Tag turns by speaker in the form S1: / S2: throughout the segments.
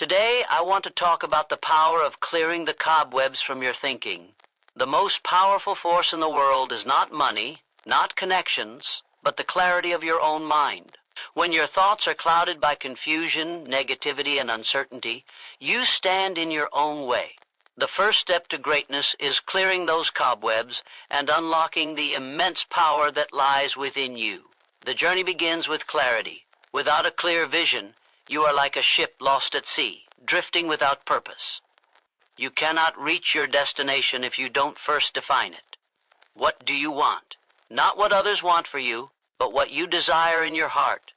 S1: Today, I want to talk about the power of clearing the cobwebs from your thinking. The most powerful force in the world is not money, not connections, but the clarity of your own mind. When your thoughts are clouded by confusion, negativity, and uncertainty, you stand in your own way. The first step to greatness is clearing those cobwebs and unlocking the immense power that lies within you. The journey begins with clarity. Without a clear vision, you are like a ship lost at sea, drifting without purpose. You cannot reach your destination if you don't first define it. What do you want? Not what others want for you, but what you desire in your heart.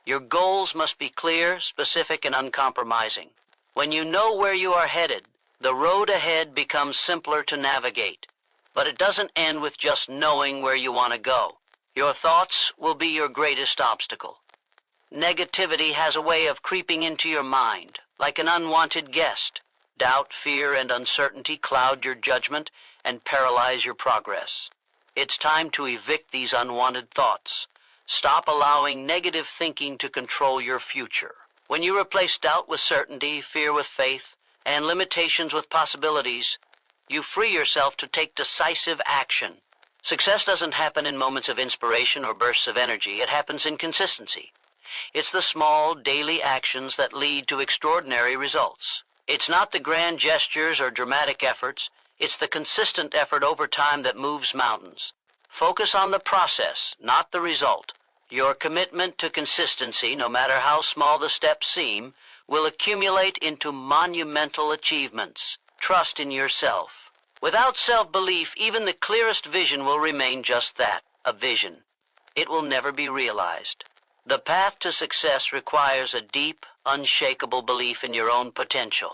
S1: Your goals must be clear, specific, and uncompromising. When you know where you are headed, the road ahead becomes simpler to navigate. But it doesn't end with just knowing where you want to go. Your thoughts will be your greatest obstacle. Negativity has a way of creeping into your mind, like an unwanted guest. Doubt, fear, and uncertainty cloud your judgment and paralyze your progress. It's time to evict these unwanted thoughts. Stop allowing negative thinking to control your future. When you replace doubt with certainty, fear with faith, and limitations with possibilities, you free yourself to take decisive action. Success doesn't happen in moments of inspiration or bursts of energy. It happens in consistency. It's the small, daily actions that lead to extraordinary results. It's not the grand gestures or dramatic efforts. It's the consistent effort over time that moves mountains. Focus on the process, not the result. Your commitment to consistency, no matter how small the steps seem, will accumulate into monumental achievements. Trust in yourself. Without self-belief, even the clearest vision will remain just that, a vision. It will never be realized. The path to success requires a deep, unshakable belief in your own potential.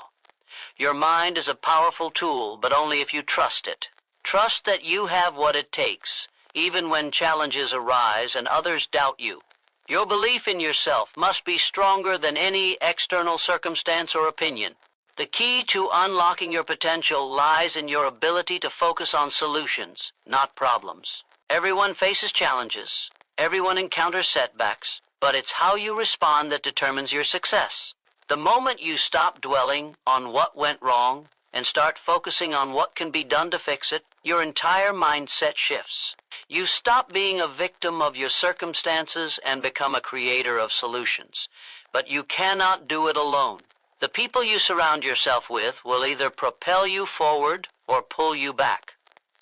S1: Your mind is a powerful tool, but only if you trust it. Trust that you have what it takes, even when challenges arise and others doubt you. Your belief in yourself must be stronger than any external circumstance or opinion. The key to unlocking your potential lies in your ability to focus on solutions, not problems. Everyone faces challenges. Everyone encounters setbacks, but it's how you respond that determines your success. The moment you stop dwelling on what went wrong and start focusing on what can be done to fix it, your entire mindset shifts. You stop being a victim of your circumstances and become a creator of solutions. But you cannot do it alone. The people you surround yourself with will either propel you forward or pull you back.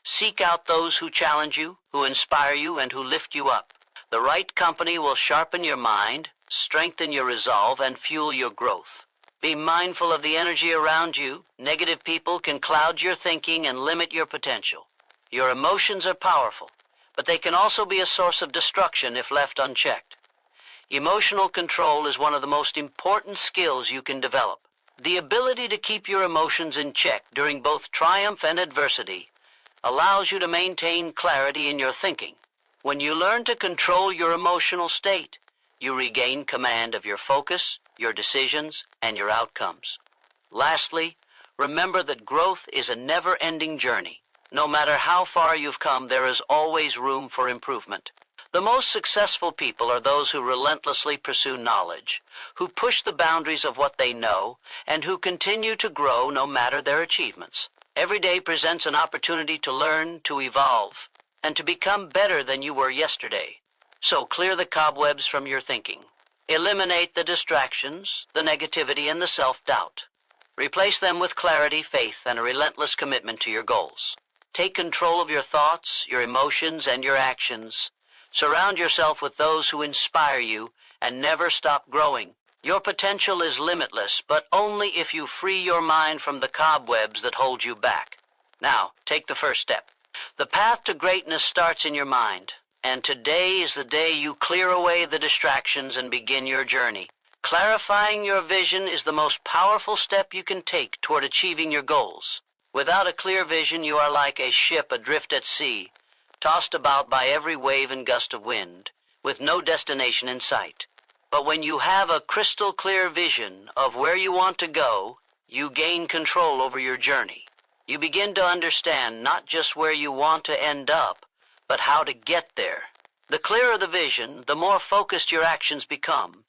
S1: Seek out those who challenge you, who inspire you, and who lift you up. The right company will sharpen your mind, strengthen your resolve, and fuel your growth. Be mindful of the energy around you. Negative people can cloud your thinking and limit your potential. Your emotions are powerful, but they can also be a source of destruction if left unchecked. Emotional control is one of the most important skills you can develop. The ability to keep your emotions in check during both triumph and adversity allows you to maintain clarity in your thinking. When you learn to control your emotional state, you regain command of your focus, your decisions, and your outcomes. Lastly, remember that growth is a never-ending journey. No matter how far you've come, there is always room for improvement. The most successful people are those who relentlessly pursue knowledge, who push the boundaries of what they know, and who continue to grow no matter their achievements. Every day presents an opportunity to learn, to evolve, and to become better than you were yesterday. So clear the cobwebs from your thinking. Eliminate the distractions, the negativity, and the self-doubt. Replace them with clarity, faith, and a relentless commitment to your goals. Take control of your thoughts, your emotions, and your actions. Surround yourself with those who inspire you and never stop growing. Your potential is limitless, but only if you free your mind from the cobwebs that hold you back. Now, take the first step. The path to greatness starts in your mind, and today is the day you clear away the distractions and begin your journey. Clarifying your vision is the most powerful step you can take toward achieving your goals. Without a clear vision, you are like a ship adrift at sea, tossed about by every wave and gust of wind, with no destination in sight. But when you have a crystal clear vision of where you want to go, you gain control over your journey. You begin to understand not just where you want to end up, but how to get there. The clearer the vision, the more focused your actions become,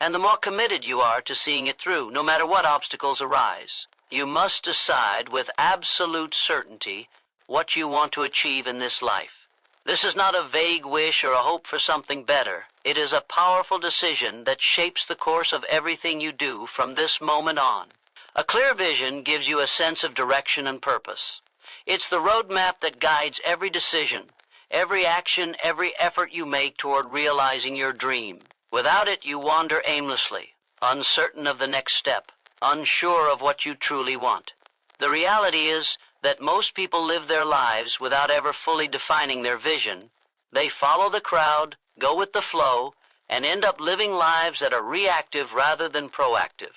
S1: and the more committed you are to seeing it through, no matter what obstacles arise. You must decide with absolute certainty what you want to achieve in this life. This is not a vague wish or a hope for something better. It is a powerful decision that shapes the course of everything you do from this moment on. A clear vision gives you a sense of direction and purpose. It's the roadmap that guides every decision, every action, every effort you make toward realizing your dream. Without it, you wander aimlessly, uncertain of the next step, unsure of what you truly want. The reality is that most people live their lives without ever fully defining their vision. They follow the crowd, go with the flow, and end up living lives that are reactive rather than proactive.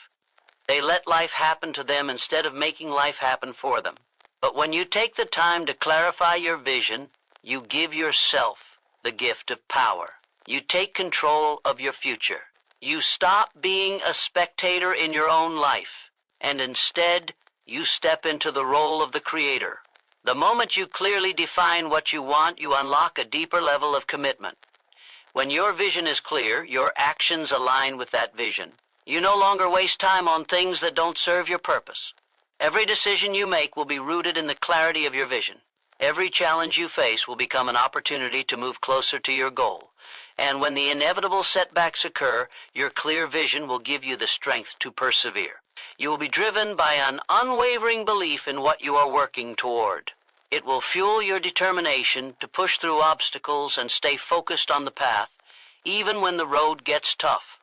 S1: They let life happen to them instead of making life happen for them. But when you take the time to clarify your vision, you give yourself the gift of power. You take control of your future. You stop being a spectator in your own life, and instead, you step into the role of the creator. The moment you clearly define what you want, you unlock a deeper level of commitment. When your vision is clear, your actions align with that vision. You no longer waste time on things that don't serve your purpose. Every decision you make will be rooted in the clarity of your vision. Every challenge you face will become an opportunity to move closer to your goal. And when the inevitable setbacks occur, your clear vision will give you the strength to persevere. You will be driven by an unwavering belief in what you are working toward. It will fuel your determination to push through obstacles and stay focused on the path, even when the road gets tough.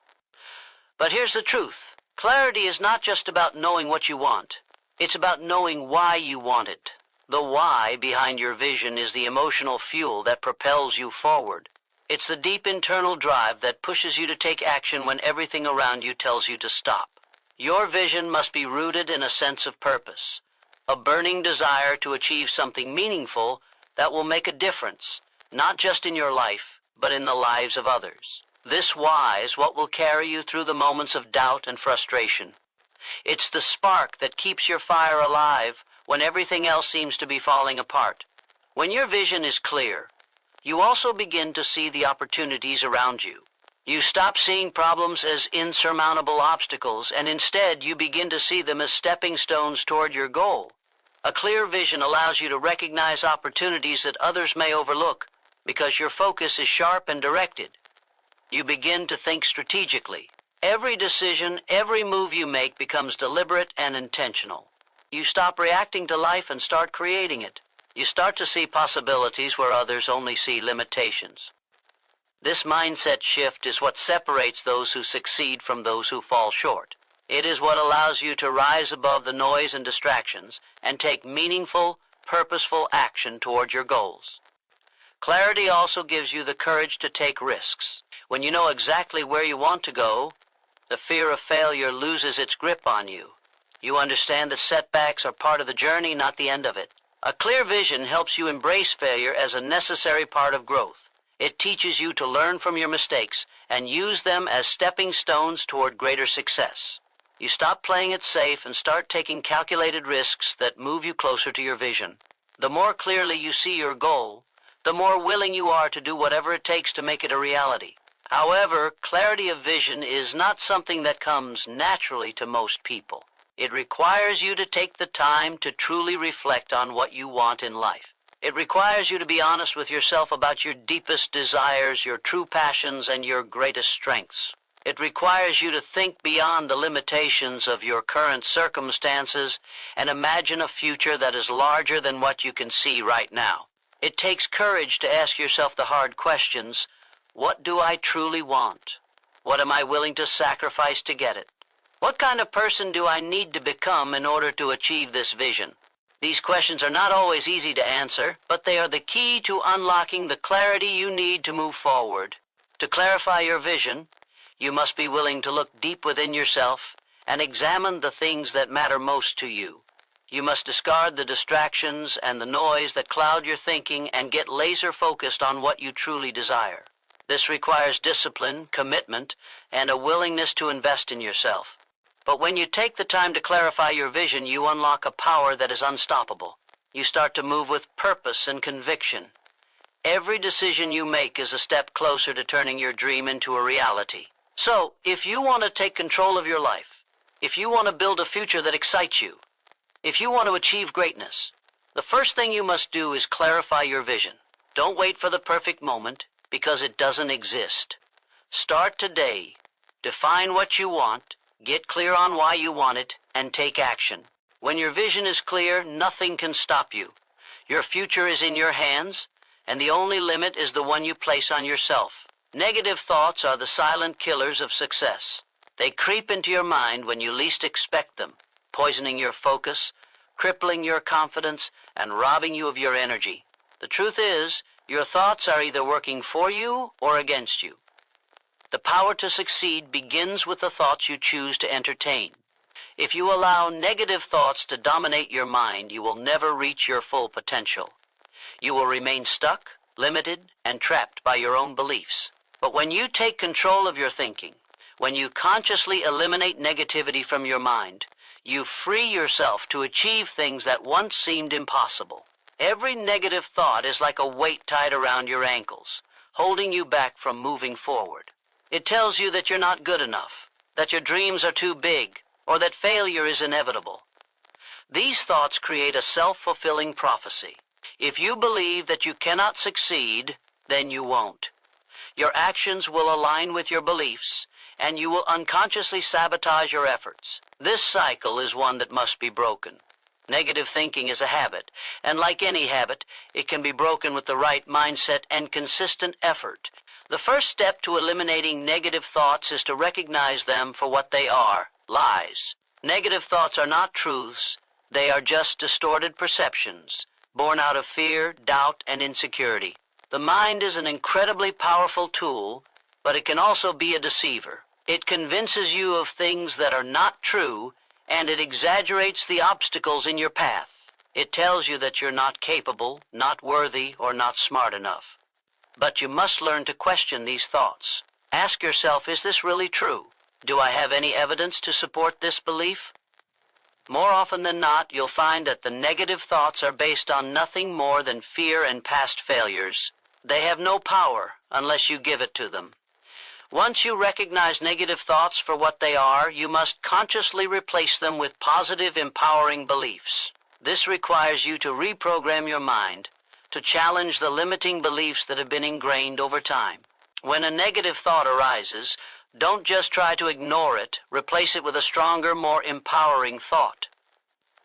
S1: But here's the truth. Clarity is not just about knowing what you want. It's about knowing why you want it. The why behind your vision is the emotional fuel that propels you forward. It's the deep internal drive that pushes you to take action when everything around you tells you to stop. Your vision must be rooted in a sense of purpose, a burning desire to achieve something meaningful that will make a difference, not just in your life, but in the lives of others. This why is what will carry you through the moments of doubt and frustration. It's the spark that keeps your fire alive when everything else seems to be falling apart. When your vision is clear, you also begin to see the opportunities around you. You stop seeing problems as insurmountable obstacles, and instead you begin to see them as stepping stones toward your goal. A clear vision allows you to recognize opportunities that others may overlook because your focus is sharp and directed. You begin to think strategically. Every decision, every move you make becomes deliberate and intentional. You stop reacting to life and start creating it. You start to see possibilities where others only see limitations. This mindset shift is what separates those who succeed from those who fall short. It is what allows you to rise above the noise and distractions and take meaningful, purposeful action toward your goals. Clarity also gives you the courage to take risks. When you know exactly where you want to go, the fear of failure loses its grip on you. You understand that setbacks are part of the journey, not the end of it. A clear vision helps you embrace failure as a necessary part of growth. It teaches you to learn from your mistakes and use them as stepping stones toward greater success. You stop playing it safe and start taking calculated risks that move you closer to your vision. The more clearly you see your goal, the more willing you are to do whatever it takes to make it a reality. However, clarity of vision is not something that comes naturally to most people. It requires you to take the time to truly reflect on what you want in life. It requires you to be honest with yourself about your deepest desires, your true passions, and your greatest strengths. It requires you to think beyond the limitations of your current circumstances and imagine a future that is larger than what you can see right now. It takes courage to ask yourself the hard questions. What do I truly want? What am I willing to sacrifice to get it? What kind of person do I need to become in order to achieve this vision? These questions are not always easy to answer, but they are the key to unlocking the clarity you need to move forward. To clarify your vision, you must be willing to look deep within yourself and examine the things that matter most to you. You must discard the distractions and the noise that cloud your thinking and get laser focused on what you truly desire. This requires discipline, commitment, and a willingness to invest in yourself. But when you take the time to clarify your vision, you unlock a power that is unstoppable. You start to move with purpose and conviction. Every decision you make is a step closer to turning your dream into a reality. So, if you want to take control of your life, if you want to build a future that excites you, if you want to achieve greatness, the first thing you must do is clarify your vision. Don't wait for the perfect moment, because it doesn't exist. Start today. Define what you want, get clear on why you want it, and take action. When your vision is clear, nothing can stop you. Your future is in your hands, and the only limit is the one you place on yourself. Negative thoughts are the silent killers of success. They creep into your mind when you least expect them, poisoning your focus, crippling your confidence, and robbing you of your energy. The truth is, your thoughts are either working for you or against you. The power to succeed begins with the thoughts you choose to entertain. If you allow negative thoughts to dominate your mind, you will never reach your full potential. You will remain stuck, limited, and trapped by your own beliefs. But when you take control of your thinking, when you consciously eliminate negativity from your mind, you free yourself to achieve things that once seemed impossible. Every negative thought is like a weight tied around your ankles, holding you back from moving forward. It tells you that you're not good enough, that your dreams are too big, or that failure is inevitable. These thoughts create a self-fulfilling prophecy. If you believe that you cannot succeed, then you won't. Your actions will align with your beliefs, and you will unconsciously sabotage your efforts. This cycle is one that must be broken. Negative thinking is a habit, and like any habit, it can be broken with the right mindset and consistent effort. The first step to eliminating negative thoughts is to recognize them for what they are, lies. Negative thoughts are not truths. They are just distorted perceptions, born out of fear, doubt, and insecurity. The mind is an incredibly powerful tool, but it can also be a deceiver. It convinces you of things that are not true, and it exaggerates the obstacles in your path. It tells you that you're not capable, not worthy, or not smart enough. But you must learn to question these thoughts. Ask yourself, is this really true? Do I have any evidence to support this belief? More often than not, you'll find that the negative thoughts are based on nothing more than fear and past failures. They have no power unless you give it to them. Once you recognize negative thoughts for what they are, you must consciously replace them with positive, empowering beliefs. This requires you to reprogram your mind, to challenge the limiting beliefs that have been ingrained over time. When a negative thought arises, don't just try to ignore it, replace it with a stronger, more empowering thought.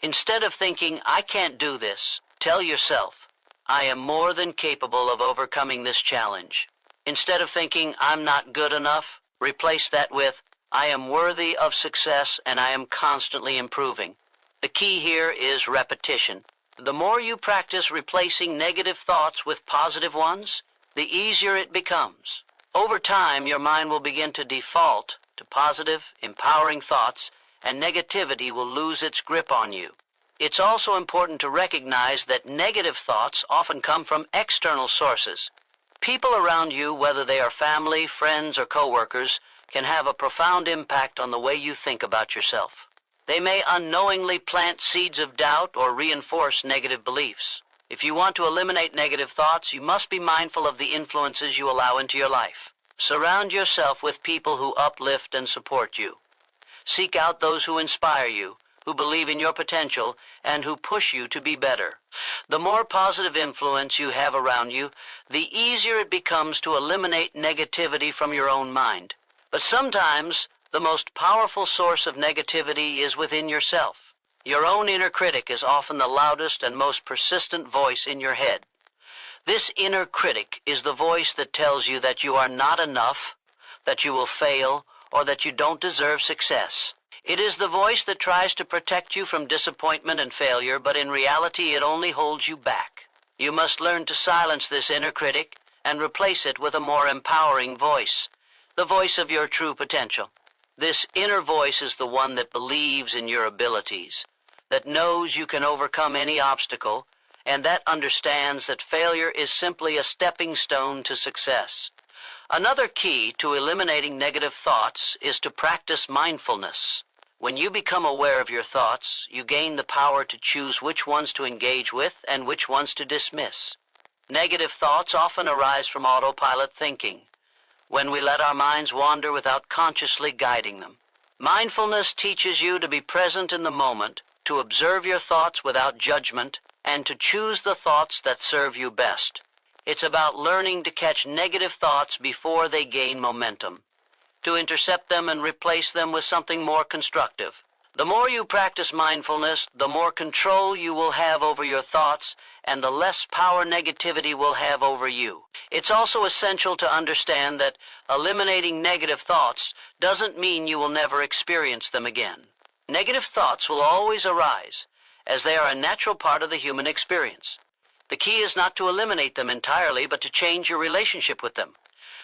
S1: Instead of thinking, I can't do this, tell yourself, I am more than capable of overcoming this challenge. Instead of thinking, I'm not good enough, replace that with, I am worthy of success and I am constantly improving. The key here is repetition. The more you practice replacing negative thoughts with positive ones, the easier it becomes. Over time, your mind will begin to default to positive, empowering thoughts, and negativity will lose its grip on you. It's also important to recognize that negative thoughts often come from external sources. People around you, whether they are family, friends, or coworkers, can have a profound impact on the way you think about yourself. They may unknowingly plant seeds of doubt or reinforce negative beliefs. If you want to eliminate negative thoughts, you must be mindful of the influences you allow into your life. Surround yourself with people who uplift and support you. Seek out those who inspire you, who believe in your potential, and who push you to be better. The more positive influence you have around you, the easier it becomes to eliminate negativity from your own mind. But sometimes, the most powerful source of negativity is within yourself. Your own inner critic is often the loudest and most persistent voice in your head. This inner critic is the voice that tells you that you are not enough, that you will fail, or that you don't deserve success. It is the voice that tries to protect you from disappointment and failure, but in reality it only holds you back. You must learn to silence this inner critic and replace it with a more empowering voice, the voice of your true potential. This inner voice is the one that believes in your abilities, that knows you can overcome any obstacle, and that understands that failure is simply a stepping stone to success. Another key to eliminating negative thoughts is to practice mindfulness. When you become aware of your thoughts, you gain the power to choose which ones to engage with and which ones to dismiss. Negative thoughts often arise from autopilot thinking. when we let our minds wander without consciously guiding them. Mindfulness teaches you to be present in the moment, to observe your thoughts without judgment, and to choose the thoughts that serve you best. It's about learning to catch negative thoughts before they gain momentum, to intercept them and replace them with something more constructive. The more you practice mindfulness, the more control you will have over your thoughts, and the less power negativity will have over you. It's also essential to understand that eliminating negative thoughts doesn't mean you will never experience them again. Negative thoughts will always arise, as they are a natural part of the human experience. The key is not to eliminate them entirely, but to change your relationship with them.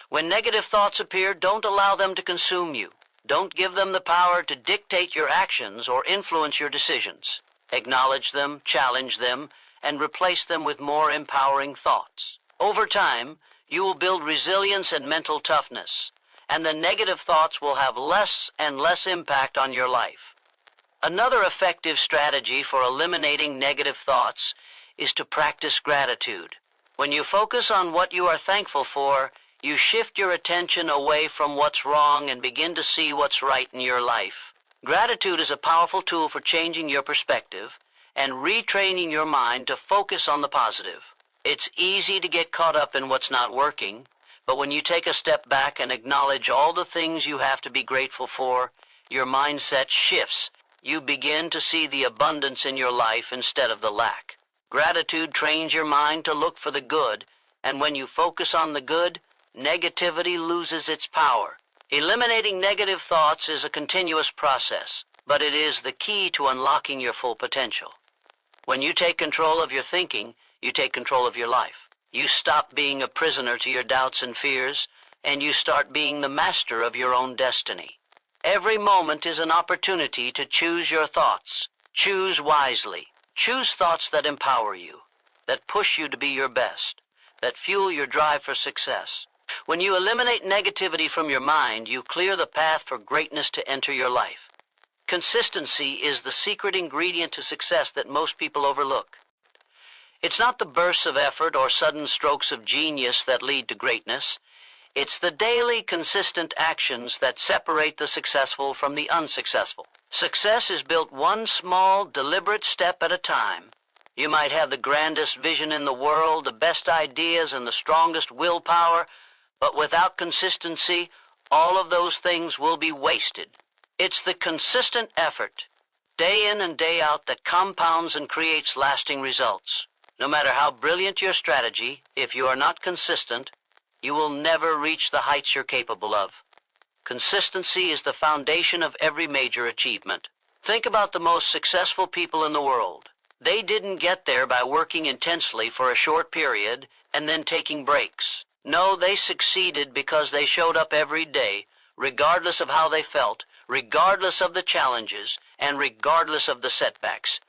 S1: When negative thoughts appear, don't allow them to consume you. Don't give them the power to dictate your actions or influence your decisions. Acknowledge them, challenge them, and replace them with more empowering thoughts. Over time, you will build resilience and mental toughness, and the negative thoughts will have less and less impact on your life. Another effective strategy for eliminating negative thoughts is to practice gratitude. When you focus on what you are thankful for, you shift your attention away from what's wrong and begin to see what's right in your life. Gratitude is a powerful tool for changing your perspective and retraining your mind to focus on the positive. It's easy to get caught up in what's not working, but when you take a step back and acknowledge all the things you have to be grateful for, your mindset shifts. You begin to see the abundance in your life instead of the lack. Gratitude trains your mind to look for the good, and when you focus on the good, negativity loses its power. Eliminating negative thoughts is a continuous process, but it is the key to unlocking your full potential. When you take control of your thinking, you take control of your life. You stop being a prisoner to your doubts and fears, and you start being the master of your own destiny. Every moment is an opportunity to choose your thoughts. Choose wisely. Choose thoughts that empower you, that push you to be your best, that fuel your drive for success. When you eliminate negativity from your mind, you clear the path for greatness to enter your life. Consistency is the secret ingredient to success that most people overlook. It's not the bursts of effort or sudden strokes of genius that lead to greatness. It's the daily, consistent actions that separate the successful from the unsuccessful. Success is built one small, deliberate step at a time. You might have the grandest vision in the world, the best ideas, and the strongest willpower, but without consistency, all of those things will be wasted. It's the consistent effort, day in and day out, that compounds and creates lasting results. No matter how brilliant your strategy, if you are not consistent, you will never reach the heights you're capable of. Consistency is the foundation of every major achievement. Think about the most successful people in the world. They didn't get there by working intensely for a short period and then taking breaks. No, they succeeded because they showed up every day, regardless of how they felt, regardless of the challenges, and regardless of the setbacks.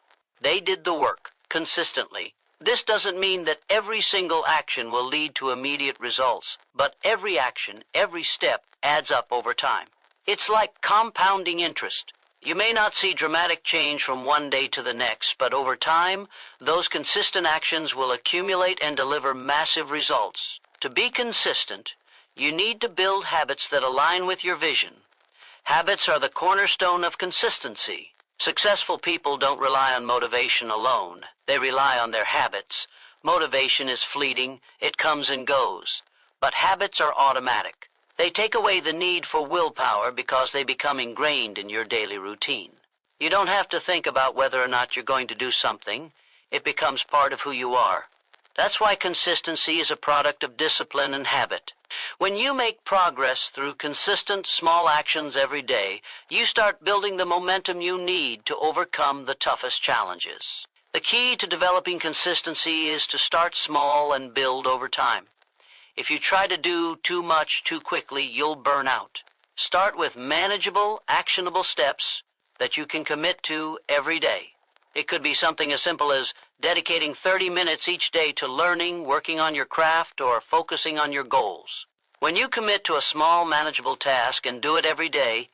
S1: They did the work, consistently. This doesn't mean that every single action will lead to immediate results, but every action, every step, adds up over time. It's like compounding interest. You may not see dramatic change from one day to the next, but over time, those consistent actions will accumulate and deliver massive results. To be consistent, you need to build habits that align with your vision. Habits are the cornerstone of consistency. Successful people don't rely on motivation alone. They rely on their habits. Motivation is fleeting. It comes and goes. But habits are automatic. They take away the need for willpower because they become ingrained in your daily routine. You don't have to think about whether or not you're going to do something. It becomes part of who you are. That's why consistency is a product of discipline and habit. When you make progress through consistent small actions every day, you start building the momentum you need to overcome the toughest challenges. The key to developing consistency is to start small and build over time. If you try to do too much too quickly, you'll burn out. Start with manageable, actionable steps that you can commit to every day. It could be something as simple as dedicating 30 minutes each day to learning, working on your craft, or focusing on your goals. When you commit to a small, manageable task and do it every day,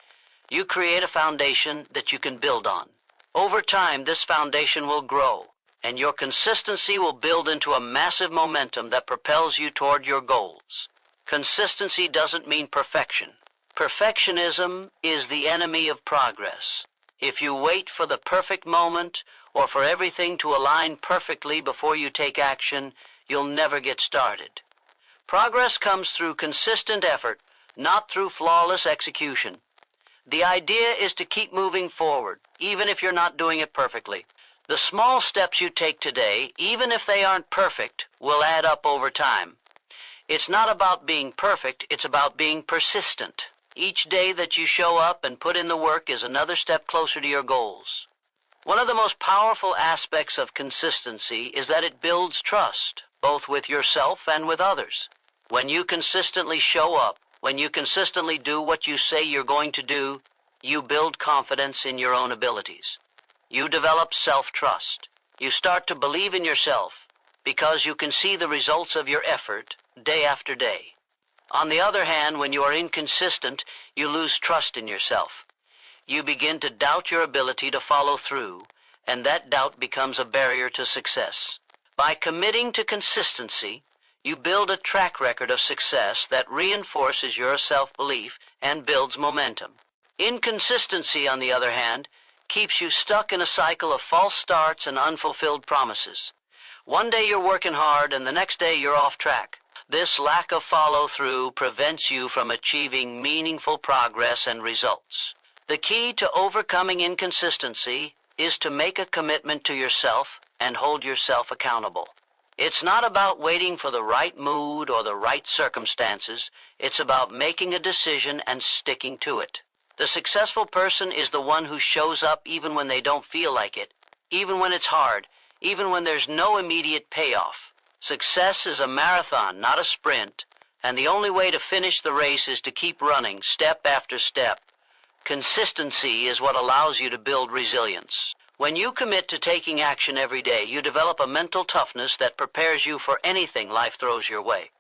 S1: you create a foundation that you can build on. Over time, this foundation will grow, and your consistency will build into a massive momentum that propels you toward your goals. Consistency doesn't mean perfection. Perfectionism is the enemy of progress. If you wait for the perfect moment or for everything to align perfectly before you take action, you'll never get started. Progress comes through consistent effort, not through flawless execution. The idea is to keep moving forward, even if you're not doing it perfectly. The small steps you take today, even if they aren't perfect, will add up over time. It's not about being perfect, it's about being persistent. Each day that you show up and put in the work is another step closer to your goals. One of the most powerful aspects of consistency is that it builds trust, both with yourself and with others. When you consistently show up, when you consistently do what you say you're going to do, you build confidence in your own abilities. You develop self-trust. You start to believe in yourself because you can see the results of your effort day after day. On the other hand, when you are inconsistent, you lose trust in yourself. You begin to doubt your ability to follow through, and that doubt becomes a barrier to success. By committing to consistency, you build a track record of success that reinforces your self-belief and builds momentum. Inconsistency, on the other hand, keeps you stuck in a cycle of false starts and unfulfilled promises. One day you're working hard and the next day you're off track. This lack of follow-through prevents you from achieving meaningful progress and results. The key to overcoming inconsistency is to make a commitment to yourself and hold yourself accountable. It's not about waiting for the right mood or the right circumstances. It's about making a decision and sticking to it. The successful person is the one who shows up even when they don't feel like it, even when it's hard, even when there's no immediate payoff. Success is a marathon, not a sprint, and the only way to finish the race is to keep running step after step. Consistency is what allows you to build resilience. When you commit to taking action every day, you develop a mental toughness that prepares you for anything life throws your way.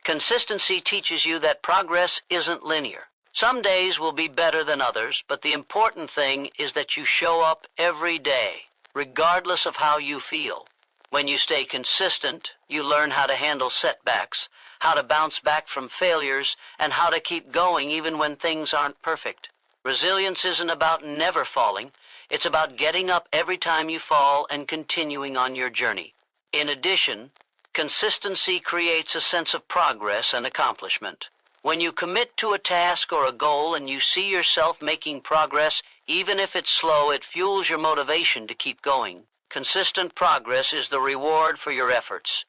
S1: Consistency teaches you that progress isn't linear. Some days will be better than others, but the important thing is that you show up every day, regardless of how you feel. When you stay consistent, you learn how to handle setbacks, how to bounce back from failures, and how to keep going even when things aren't perfect. Resilience isn't about never falling. It's about getting up every time you fall and continuing on your journey. In addition, consistency creates a sense of progress and accomplishment. When you commit to a task or a goal and you see yourself making progress, even if it's slow, it fuels your motivation to keep going. Consistent progress is the reward for your efforts.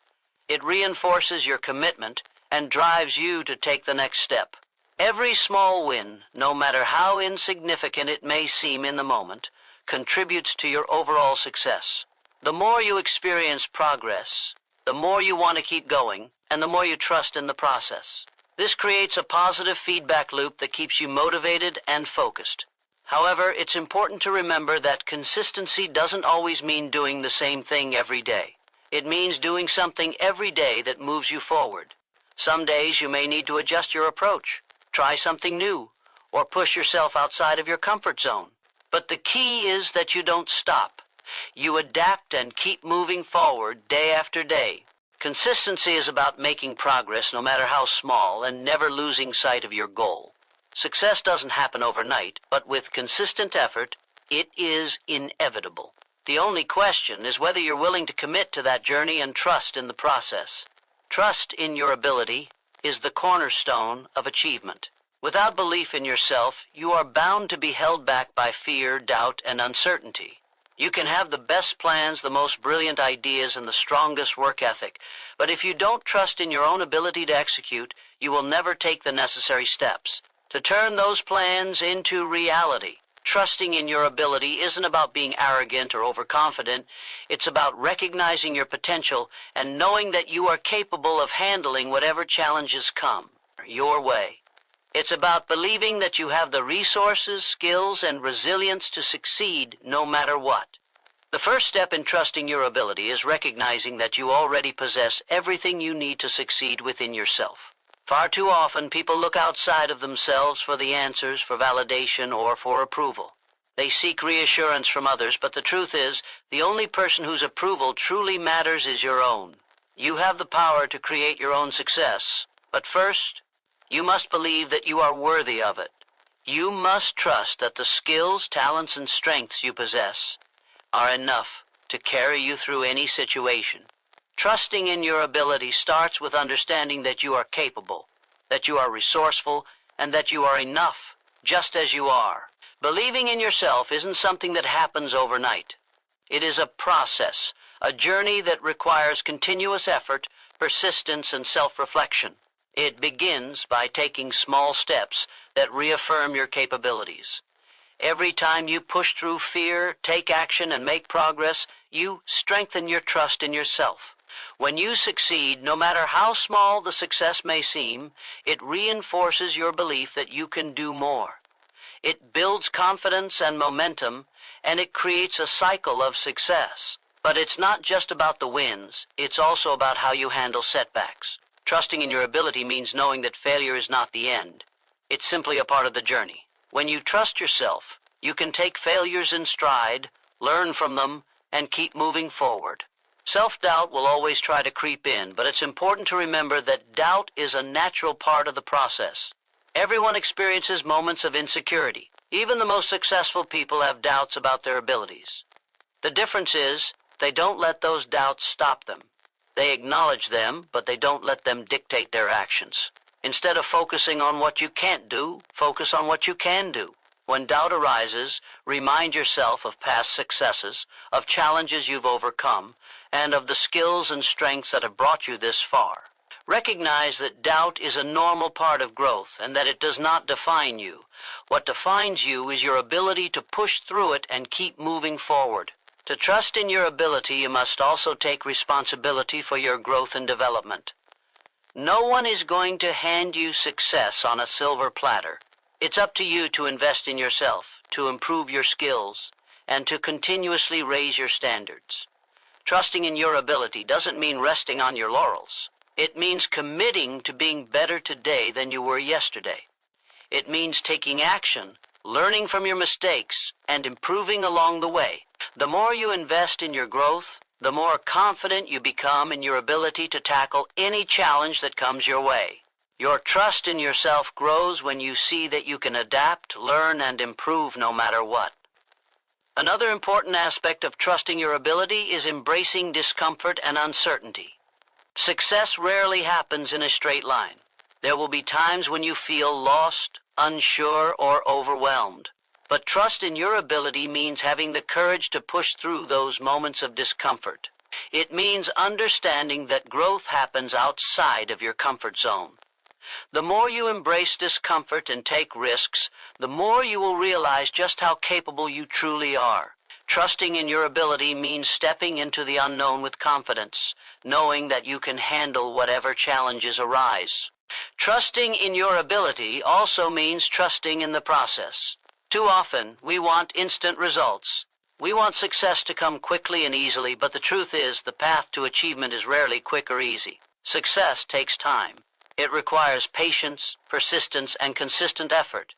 S1: It reinforces your commitment and drives you to take the next step. Every small win, no matter how insignificant it may seem in the moment, contributes to your overall success. The more you experience progress, the more you want to keep going, and the more you trust in the process. This creates a positive feedback loop that keeps you motivated and focused. However, it's important to remember that consistency doesn't always mean doing the same thing every day. It means doing something every day that moves you forward. Some days you may need to adjust your approach, try something new, or push yourself outside of your comfort zone. But the key is that you don't stop. You adapt and keep moving forward day after day. Consistency is about making progress no matter how small and never losing sight of your goal. Success doesn't happen overnight, but with consistent effort, it is inevitable. The only question is whether you're willing to commit to that journey and trust in the process. Trust in your ability is the cornerstone of achievement. Without belief in yourself, you are bound to be held back by fear, doubt, and uncertainty. You can have the best plans, the most brilliant ideas, and the strongest work ethic, but if you don't trust in your own ability to execute, you will never take the necessary steps. To turn those plans into reality, trusting in your ability isn't about being arrogant or overconfident. It's about recognizing your potential and knowing that you are capable of handling whatever challenges come your way. It's about believing that you have the resources, skills, and resilience to succeed no matter what. The first step in trusting your ability is recognizing that you already possess everything you need to succeed within yourself. Far too often, people look outside of themselves for the answers, for validation, or for approval. They seek reassurance from others, but the truth is, the only person whose approval truly matters is your own. You have the power to create your own success, but first, You must believe that you are worthy of it. You must trust that the skills, talents, and strengths you possess are enough to carry you through any situation. Trusting in your ability starts with understanding that you are capable, that you are resourceful, and that you are enough, just as you are. Believing in yourself isn't something that happens overnight. It is a process, a journey that requires continuous effort, persistence, and self-reflection. It begins by taking small steps that reaffirm your capabilities. Every time you push through fear, take action, and make progress, you strengthen your trust in yourself. When you succeed, no matter how small the success may seem, it reinforces your belief that you can do more. It builds confidence and momentum, and it creates a cycle of success. But it's not just about the wins, it's also about how you handle setbacks. Trusting in your ability means knowing that failure is not the end. It's simply a part of the journey. When you trust yourself, you can take failures in stride, learn from them, and keep moving forward. Self-doubt will always try to creep in, but it's important to remember that doubt is a natural part of the process. Everyone experiences moments of insecurity. Even the most successful people have doubts about their abilities. The difference is, they don't let those doubts stop them. They acknowledge them, but they don't let them dictate their actions. Instead of focusing on what you can't do, focus on what you can do. When doubt arises, remind yourself of past successes, of challenges you've overcome, and of the skills and strengths that have brought you this far. Recognize that doubt is a normal part of growth and that it does not define you. What defines you is your ability to push through it and keep moving forward. To trust in your ability, you must also take responsibility for your growth and development. No one is going to hand you success on a silver platter. It's up to you to invest in yourself, to improve your skills, and to continuously raise your standards. Trusting in your ability doesn't mean resting on your laurels. It means committing to being better today than you were yesterday. It means taking action, learning from your mistakes, and improving along the way. The more you invest in your growth, the more confident you become in your ability to tackle any challenge that comes your way. Your trust in yourself grows when you see that you can adapt, learn, and improve no matter what. Another important aspect of trusting your ability is embracing discomfort and uncertainty. Success rarely happens in a straight line. There will be times when you feel lost, unsure, or overwhelmed. But trust in your ability means having the courage to push through those moments of discomfort. It means understanding that growth happens outside of your comfort zone. The more you embrace discomfort and take risks, the more you will realize just how capable you truly are. Trusting in your ability means stepping into the unknown with confidence, knowing that you can handle whatever challenges arise. Trusting in your ability also means trusting in the process. Too often, we want instant results. We want success to come quickly and easily, but the truth is the path to achievement is rarely quick or easy. Success takes time. It requires patience, persistence, and consistent effort.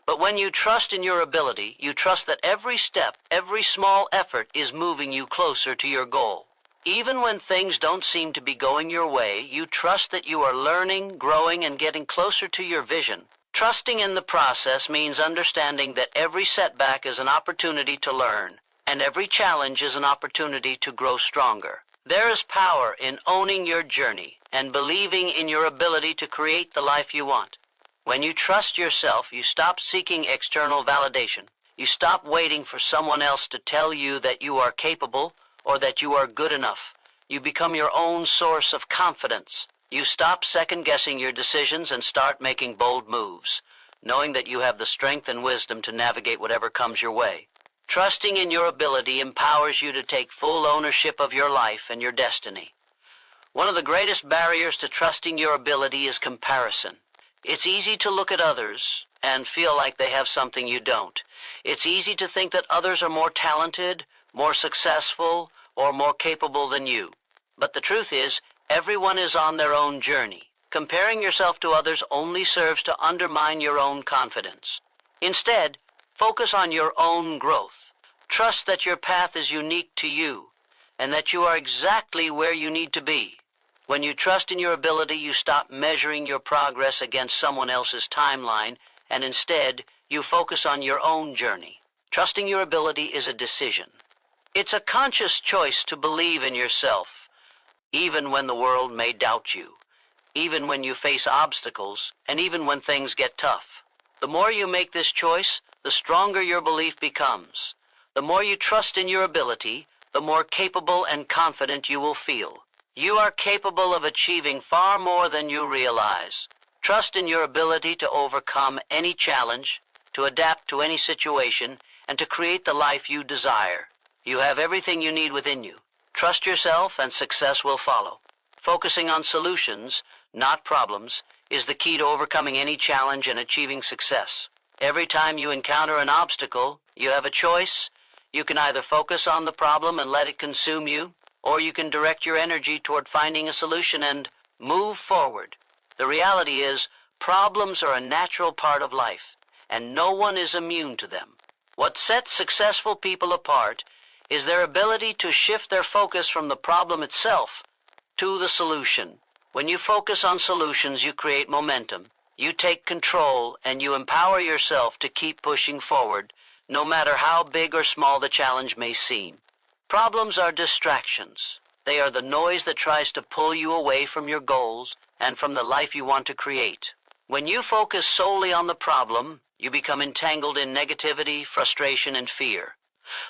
S1: But when you trust in your ability, you trust that every step, every small effort is moving you closer to your goal. Even when things don't seem to be going your way, you trust that you are learning, growing, and getting closer to your vision. Trusting in the process means understanding that every setback is an opportunity to learn, and every challenge is an opportunity to grow stronger. There is power in owning your journey and believing in your ability to create the life you want. When you trust yourself, you stop seeking external validation. You stop waiting for someone else to tell you that you are capable or that you are good enough. You become your own source of confidence. You stop second-guessing your decisions and start making bold moves, knowing that you have the strength and wisdom to navigate whatever comes your way. Trusting in your ability empowers you to take full ownership of your life and your destiny. One of the greatest barriers to trusting your ability is comparison. It's easy to look at others and feel like they have something you don't. It's easy to think that others are more talented, more successful, or more capable than you. But the truth is, everyone is on their own journey. Comparing yourself to others only serves to undermine your own confidence. Instead, focus on your own growth. Trust that your path is unique to you and that you are exactly where you need to be. When you trust in your ability, you stop measuring your progress against someone else's timeline, and instead, you focus on your own journey. Trusting your ability is a decision. It's a conscious choice to believe in yourself, even when the world may doubt you, even when you face obstacles, and even when things get tough. The more you make this choice, the stronger your belief becomes. The more you trust in your ability, the more capable and confident you will feel. You are capable of achieving far more than you realize. Trust in your ability to overcome any challenge, to adapt to any situation, and to create the life you desire. You have everything you need within you. Trust yourself and success will follow. Focusing on solutions, not problems, is the key to overcoming any challenge and achieving success. Every time you encounter an obstacle, you have a choice. You can either focus on the problem and let it consume you, or you can direct your energy toward finding a solution and move forward. The reality is, problems are a natural part of life, and no one is immune to them. What sets successful people apart is their ability to shift their focus from the problem itself to the solution. When you focus on solutions, you create momentum, you take control, and you empower yourself to keep pushing forward, no matter how big or small the challenge may seem. Problems are distractions. They are the noise that tries to pull you away from your goals and from the life you want to create. When you focus solely on the problem, you become entangled in negativity, frustration, and fear.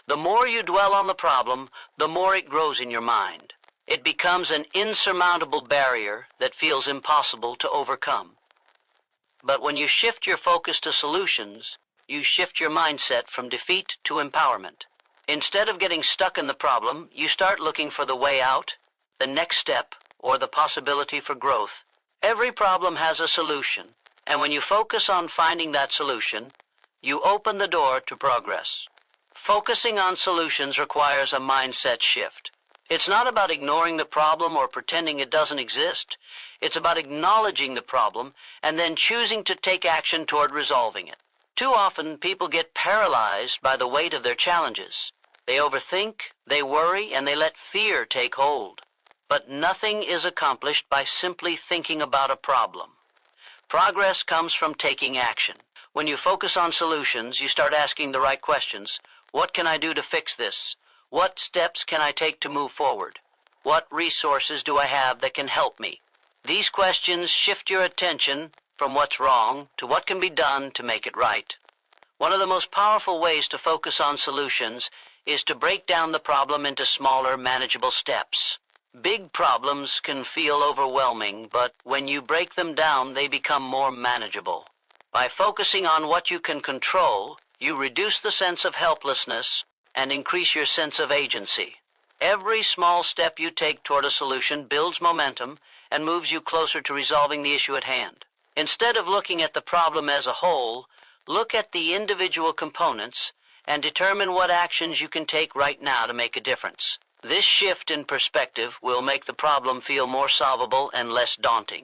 S1: The more you dwell on the problem, the more it grows in your mind. It becomes an insurmountable barrier that feels impossible to overcome. But when you shift your focus to solutions, you shift your mindset from defeat to empowerment. Instead of getting stuck in the problem, you start looking for the way out, the next step, or the possibility for growth. Every problem has a solution, and when you focus on finding that solution, you open the door to progress. Focusing on solutions requires a mindset shift. It's not about ignoring the problem or pretending it doesn't exist. It's about acknowledging the problem and then choosing to take action toward resolving it. Too often, people get paralyzed by the weight of their challenges. They overthink, they worry, and they let fear take hold. But nothing is accomplished by simply thinking about a problem. Progress comes from taking action. When you focus on solutions, you start asking the right questions. What can I do to fix this? What steps can I take to move forward? What resources do I have that can help me? These questions shift your attention from what's wrong to what can be done to make it right. One of the most powerful ways to focus on solutions is to break down the problem into smaller, manageable steps. Big problems can feel overwhelming, but when you break them down, they become more manageable. By focusing on what you can control, you reduce the sense of helplessness and increase your sense of agency. Every small step you take toward a solution builds momentum and moves you closer to resolving the issue at hand. Instead of looking at the problem as a whole, look at the individual components and determine what actions you can take right now to make a difference. This shift in perspective will make the problem feel more solvable and less daunting.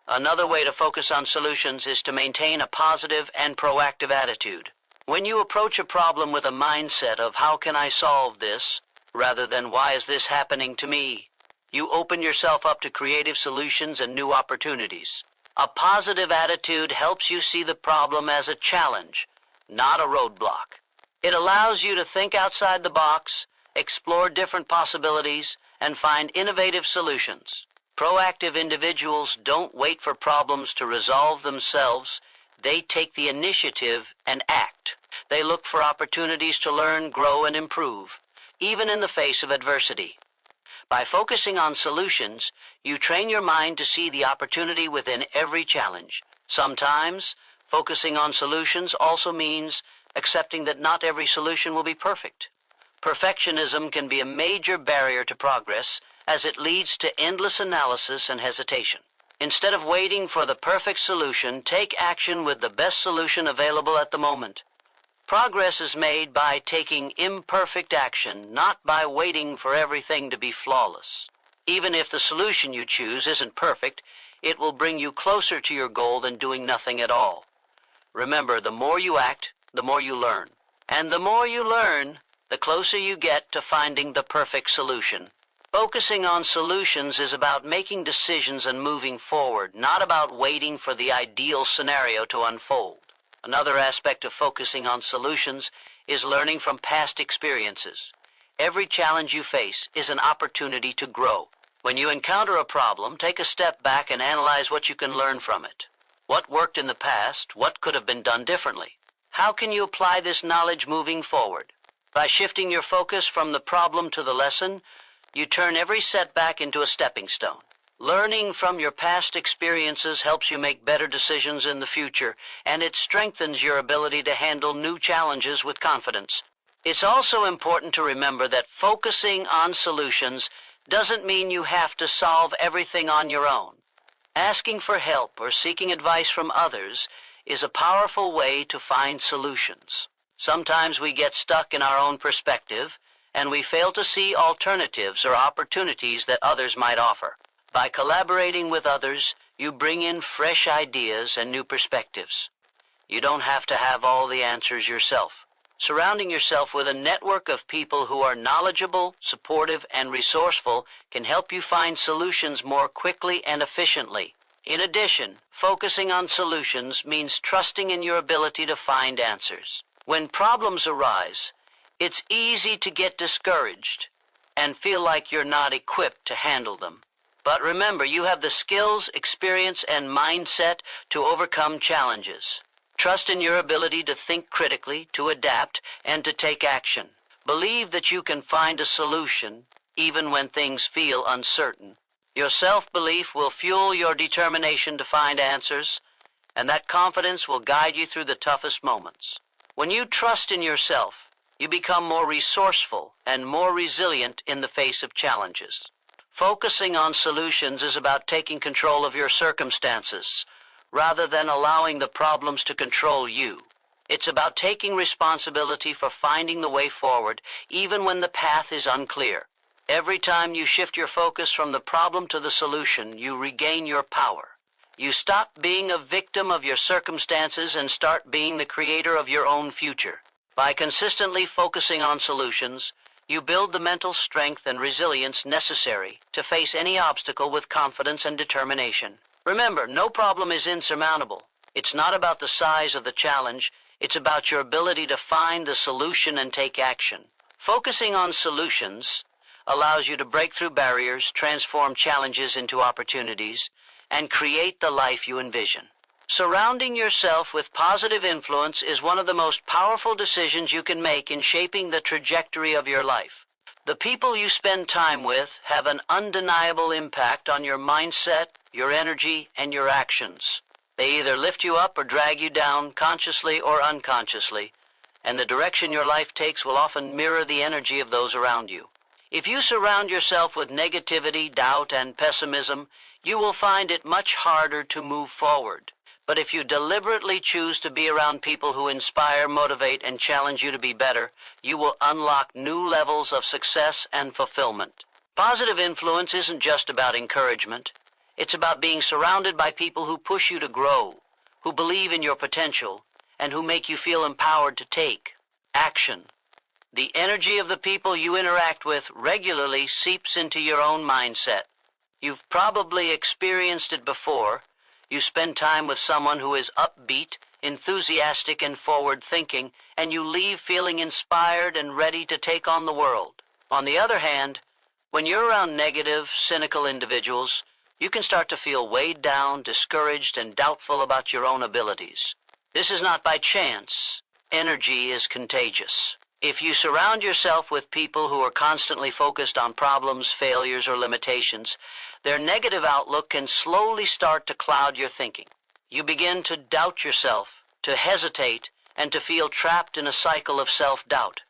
S1: Another way to focus on solutions is to maintain a positive and proactive attitude. When you approach a problem with a mindset of how can I solve this, rather than why is this happening to me, you open yourself up to creative solutions and new opportunities. A positive attitude helps you see the problem as a challenge, not a roadblock. It allows you to think outside the box, explore different possibilities, and find innovative solutions. Proactive individuals don't wait for problems to resolve themselves. They take the initiative and act. They look for opportunities to learn, grow, and improve, even in the face of adversity. By focusing on solutions, you train your mind to see the opportunity within every challenge. Sometimes, focusing on solutions also means accepting that not every solution will be perfect. Perfectionism can be a major barrier to progress as it leads to endless analysis and hesitation. Instead of waiting for the perfect solution, take action with the best solution available at the moment. Progress is made by taking imperfect action, not by waiting for everything to be flawless. Even if the solution you choose isn't perfect, it will bring you closer to your goal than doing nothing at all. Remember, the more you act, the more you learn. And the more you learn, the closer you get to finding the perfect solution. Focusing on solutions is about making decisions and moving forward, not about waiting for the ideal scenario to unfold. Another aspect of focusing on solutions is learning from past experiences. Every challenge you face is an opportunity to grow. When you encounter a problem, take a step back and analyze what you can learn from it. What worked in the past? What could have been done differently? How can you apply this knowledge moving forward? By shifting your focus from the problem to the lesson, you turn every setback into a stepping stone. Learning from your past experiences helps you make better decisions in the future, and it strengthens your ability to handle new challenges with confidence. It's also important to remember that focusing on solutions doesn't mean you have to solve everything on your own. Asking for help or seeking advice from others is a powerful way to find solutions. Sometimes we get stuck in our own perspective, and we fail to see alternatives or opportunities that others might offer. By collaborating with others, you bring in fresh ideas and new perspectives. You don't have to have all the answers yourself. Surrounding yourself with a network of people who are knowledgeable, supportive, and resourceful can help you find solutions more quickly and efficiently. In addition, focusing on solutions means trusting in your ability to find answers. When problems arise, it's easy to get discouraged and feel like you're not equipped to handle them. But remember, you have the skills, experience, and mindset to overcome challenges. Trust in your ability to think critically, to adapt, and to take action. Believe that you can find a solution even when things feel uncertain. Your self-belief will fuel your determination to find answers, and that confidence will guide you through the toughest moments. When you trust in yourself, you become more resourceful and more resilient in the face of challenges. Focusing on solutions is about taking control of your circumstances, rather than allowing the problems to control you. It's about taking responsibility for finding the way forward, even when the path is unclear. Every time you shift your focus from the problem to the solution, you regain your power. You stop being a victim of your circumstances and start being the creator of your own future. By consistently focusing on solutions, you build the mental strength and resilience necessary to face any obstacle with confidence and determination. Remember, no problem is insurmountable. It's not about the size of the challenge, it's about your ability to find the solution and take action. Focusing on solutions allows you to break through barriers, transform challenges into opportunities, and create the life you envision. Surrounding yourself with positive influence is one of the most powerful decisions you can make in shaping the trajectory of your life. The people you spend time with have an undeniable impact on your mindset, your energy, and your actions. They either lift you up or drag you down, consciously or unconsciously, and the direction your life takes will often mirror the energy of those around you. If you surround yourself with negativity, doubt, and pessimism, you will find it much harder to move forward. But if you deliberately choose to be around people who inspire, motivate, and challenge you to be better, you will unlock new levels of success and fulfillment. Positive influence isn't just about encouragement. It's about being surrounded by people who push you to grow, who believe in your potential, and who make you feel empowered to take action. The energy of the people you interact with regularly seeps into your own mindset. You've probably experienced it before. You spend time with someone who is upbeat, enthusiastic, and forward-thinking, and you leave feeling inspired and ready to take on the world. On the other hand, when you're around negative, cynical individuals, you can start to feel weighed down, discouraged, and doubtful about your own abilities. This is not by chance. Energy is contagious. If you surround yourself with people who are constantly focused on problems, failures, or limitations, their negative outlook can slowly start to cloud your thinking. You begin to doubt yourself, to hesitate, and to feel trapped in a cycle of self-doubt.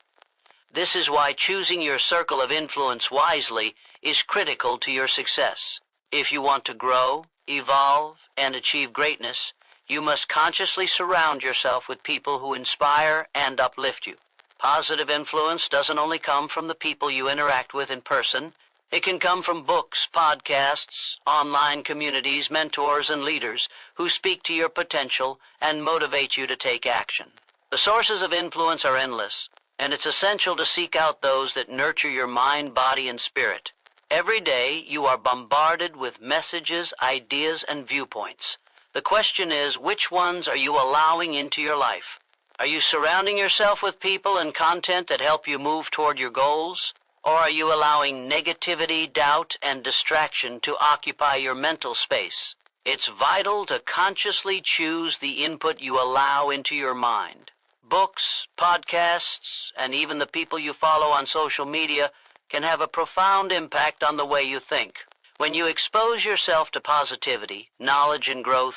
S1: This is why choosing your circle of influence wisely is critical to your success. If you want to grow, evolve, and achieve greatness, you must consciously surround yourself with people who inspire and uplift you. Positive influence doesn't only come from the people you interact with in person. It can come from books, podcasts, online communities, mentors, and leaders who speak to your potential and motivate you to take action. The sources of influence are endless, and it's essential to seek out those that nurture your mind, body, and spirit. Every day, you are bombarded with messages, ideas, and viewpoints. The question is, which ones are you allowing into your life? Are you surrounding yourself with people and content that help you move toward your goals? Or are you allowing negativity, doubt, and distraction to occupy your mental space? It's vital to consciously choose the input you allow into your mind. Books, podcasts, and even the people you follow on social media can have a profound impact on the way you think. When you expose yourself to positivity, knowledge, and growth,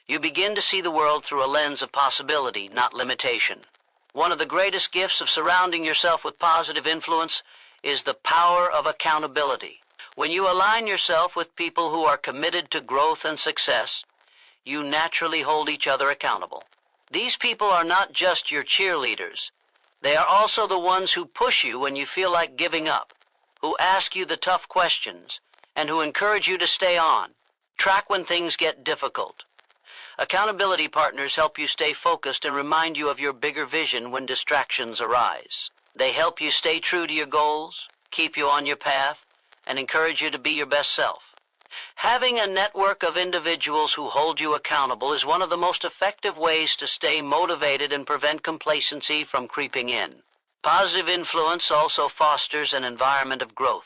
S1: you begin to see the world through a lens of possibility, not limitation. One of the greatest gifts of surrounding yourself with positive influence is the power of accountability. When you align yourself with people who are committed to growth and success, you naturally hold each other accountable. These people are not just your cheerleaders. They are also the ones who push you when you feel like giving up, who ask you the tough questions, and who encourage you to stay on. Track when things get difficult. Accountability partners help you stay focused and remind you of your bigger vision when distractions arise. They help you stay true to your goals, keep you on your path, and encourage you to be your best self. Having a network of individuals who hold you accountable is one of the most effective ways to stay motivated and prevent complacency from creeping in. Positive influence also fosters an environment of growth.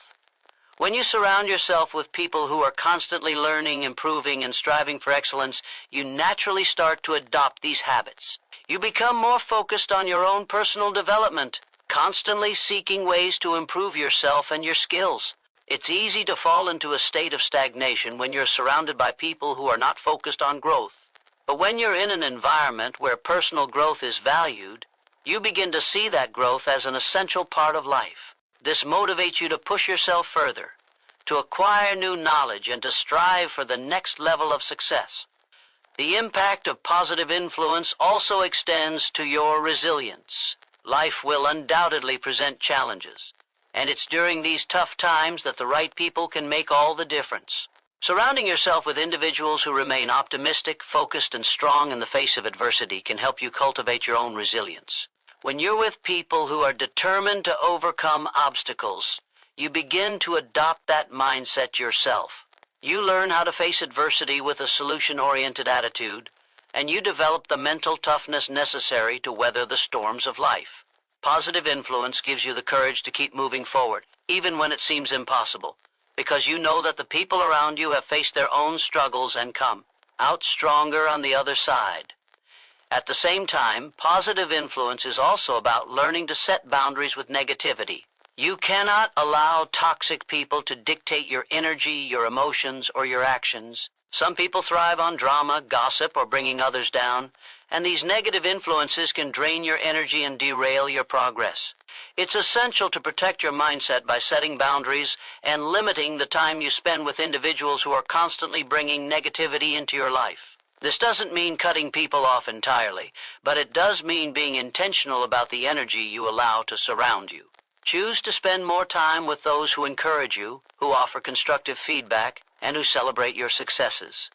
S1: When you surround yourself with people who are constantly learning, improving, and striving for excellence, you naturally start to adopt these habits. You become more focused on your own personal development, constantly seeking ways to improve yourself and your skills. It's easy to fall into a state of stagnation when you're surrounded by people who are not focused on growth. But when you're in an environment where personal growth is valued, you begin to see that growth as an essential part of life. This motivates you to push yourself further, to acquire new knowledge, and to strive for the next level of success. The impact of positive influence also extends to your resilience. Life will undoubtedly present challenges, and it's during these tough times that the right people can make all the difference. Surrounding yourself with individuals who remain optimistic, focused, and strong in the face of adversity can help you cultivate your own resilience. When you're with people who are determined to overcome obstacles, you begin to adopt that mindset yourself. You learn how to face adversity with a solution-oriented attitude, and you develop the mental toughness necessary to weather the storms of life. Positive influence gives you the courage to keep moving forward, even when it seems impossible, because you know that the people around you have faced their own struggles and come out stronger on the other side. At the same time, positive influence is also about learning to set boundaries with negativity. You cannot allow toxic people to dictate your energy, your emotions, or your actions. Some people thrive on drama, gossip, or bringing others down, and these negative influences can drain your energy and derail your progress. It's essential to protect your mindset by setting boundaries and limiting the time you spend with individuals who are constantly bringing negativity into your life. This doesn't mean cutting people off entirely, but it does mean being intentional about the energy you allow to surround you. Choose to spend more time with those who encourage you, who offer constructive feedback, and who celebrate your successes.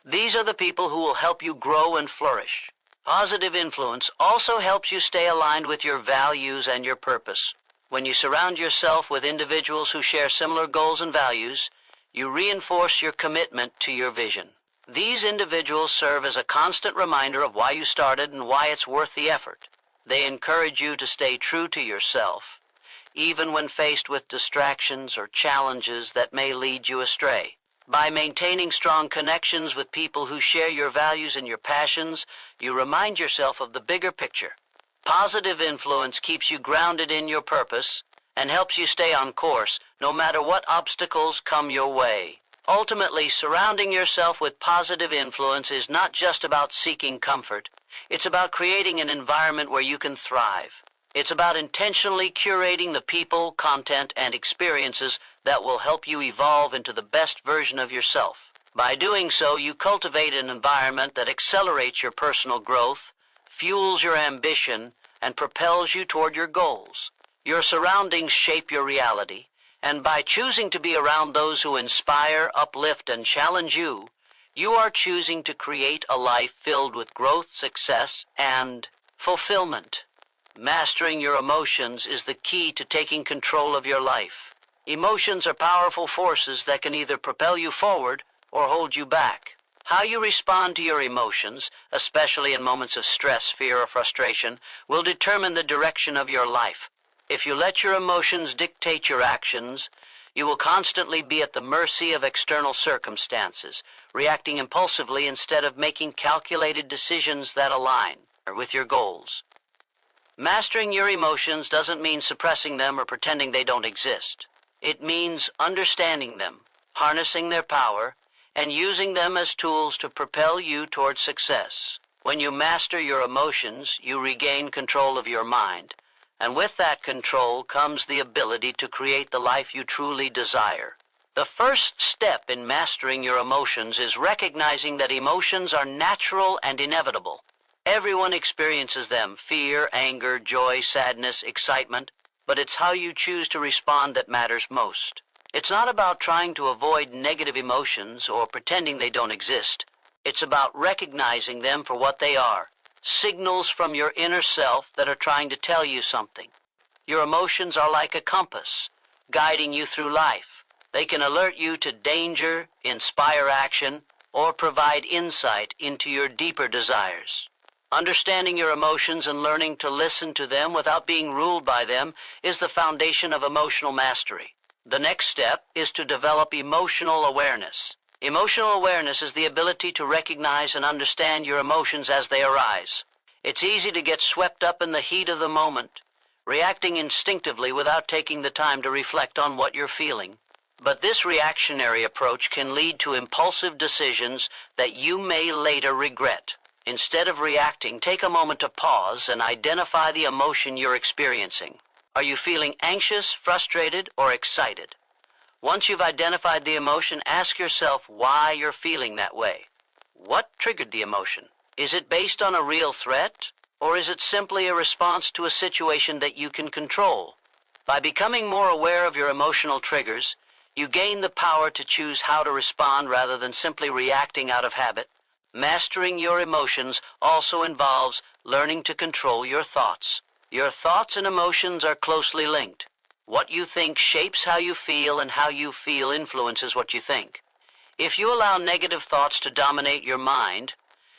S1: These are the people who will help you grow and flourish. Positive influence also helps you stay aligned with your values and your purpose. When you surround yourself with individuals who share similar goals and values, you reinforce your commitment to your vision. These individuals serve as a constant reminder of why you started and why it's worth the effort. They encourage you to stay true to yourself, even when faced with distractions or challenges that may lead you astray. By maintaining strong connections with people who share your values and your passions, you remind yourself of the bigger picture. Positive influence keeps you grounded in your purpose and helps you stay on course no matter what obstacles come your way. Ultimately, surrounding yourself with positive influence is not just about seeking comfort. It's about creating an environment where you can thrive. It's about intentionally curating the people, content, and experiences that will help you evolve into the best version of yourself. By doing so, you cultivate an environment that accelerates your personal growth, fuels your ambition, and propels you toward your goals. Your surroundings shape your reality, and by choosing to be around those who inspire, uplift, and challenge you, you are choosing to create a life filled with growth, success, and fulfillment. Mastering your emotions is the key to taking control of your life. Emotions are powerful forces that can either propel you forward or hold you back. How you respond to your emotions, especially in moments of stress, fear, or frustration, will determine the direction of your life. If you let your emotions dictate your actions, you will constantly be at the mercy of external circumstances, reacting impulsively instead of making calculated decisions that align with your goals. Mastering your emotions doesn't mean suppressing them or pretending they don't exist. It means understanding them, harnessing their power, and using them as tools to propel you toward success. When you master your emotions, you regain control of your mind, and with that control comes the ability to create the life you truly desire. The first step in mastering your emotions is recognizing that emotions are natural and inevitable. Everyone experiences them: fear, anger, joy, sadness, excitement, but it's how you choose to respond that matters most. It's not about trying to avoid negative emotions or pretending they don't exist. It's about recognizing them for what they are: signals from your inner self that are trying to tell you something. Your emotions are like a compass, guiding you through life. They can alert you to danger, inspire action, or provide insight into your deeper desires. Understanding your emotions and learning to listen to them without being ruled by them is the foundation of emotional mastery. The next step is to develop emotional awareness. Emotional awareness is the ability to recognize and understand your emotions as they arise. It's easy to get swept up in the heat of the moment, reacting instinctively without taking the time to reflect on what you're feeling. But this reactionary approach can lead to impulsive decisions that you may later regret. Instead of reacting, take a moment to pause and identify the emotion you're experiencing. Are you feeling anxious, frustrated, or excited? Once you've identified the emotion, ask yourself why you're feeling that way. What triggered the emotion? Is it based on a real threat, or is it simply a response to a situation that you can control? By becoming more aware of your emotional triggers, you gain the power to choose how to respond rather than simply reacting out of habit. Mastering your emotions also involves learning to control your thoughts. Your thoughts and emotions are closely linked. What you think shapes how you feel, and how you feel influences what you think. If you allow negative thoughts to dominate your mind,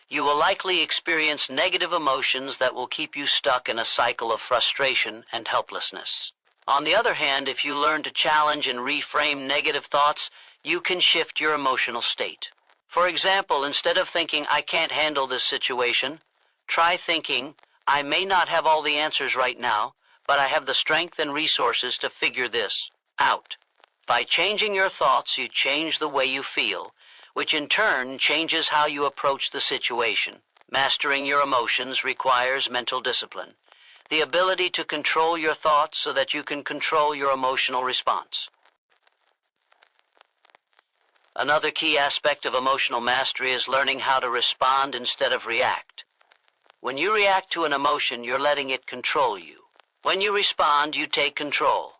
S1: you will likely experience negative emotions that will keep you stuck in a cycle of frustration and helplessness. On the other hand, if you learn to challenge and reframe negative thoughts, you can shift your emotional state. For example, instead of thinking, "I can't handle this situation," try thinking, "I may not have all the answers right now, but I have the strength and resources to figure this out." By changing your thoughts, you change the way you feel, which in turn changes how you approach the situation. Mastering your emotions requires mental discipline, the ability to control your thoughts so that you can control your emotional response. Another key aspect of emotional mastery is learning how to respond instead of react. When you react to an emotion, you're letting it control you. When you respond, you take control.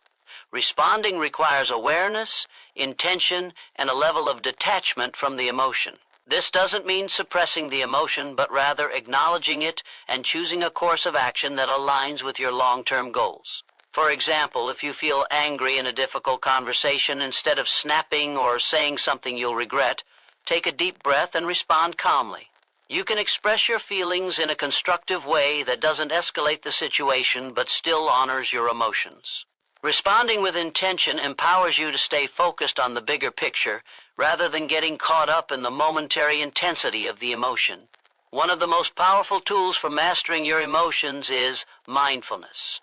S1: Responding requires awareness, intention, and a level of detachment from the emotion. This doesn't mean suppressing the emotion, but rather acknowledging it and choosing a course of action that aligns with your long-term goals. For example, if you feel angry in a difficult conversation, instead of snapping or saying something you'll regret, take a deep breath and respond calmly. You can express your feelings in a constructive way that doesn't escalate the situation but still honors your emotions. Responding with intention empowers you to stay focused on the bigger picture rather than getting caught up in the momentary intensity of the emotion. One of the most powerful tools for mastering your emotions is mindfulness.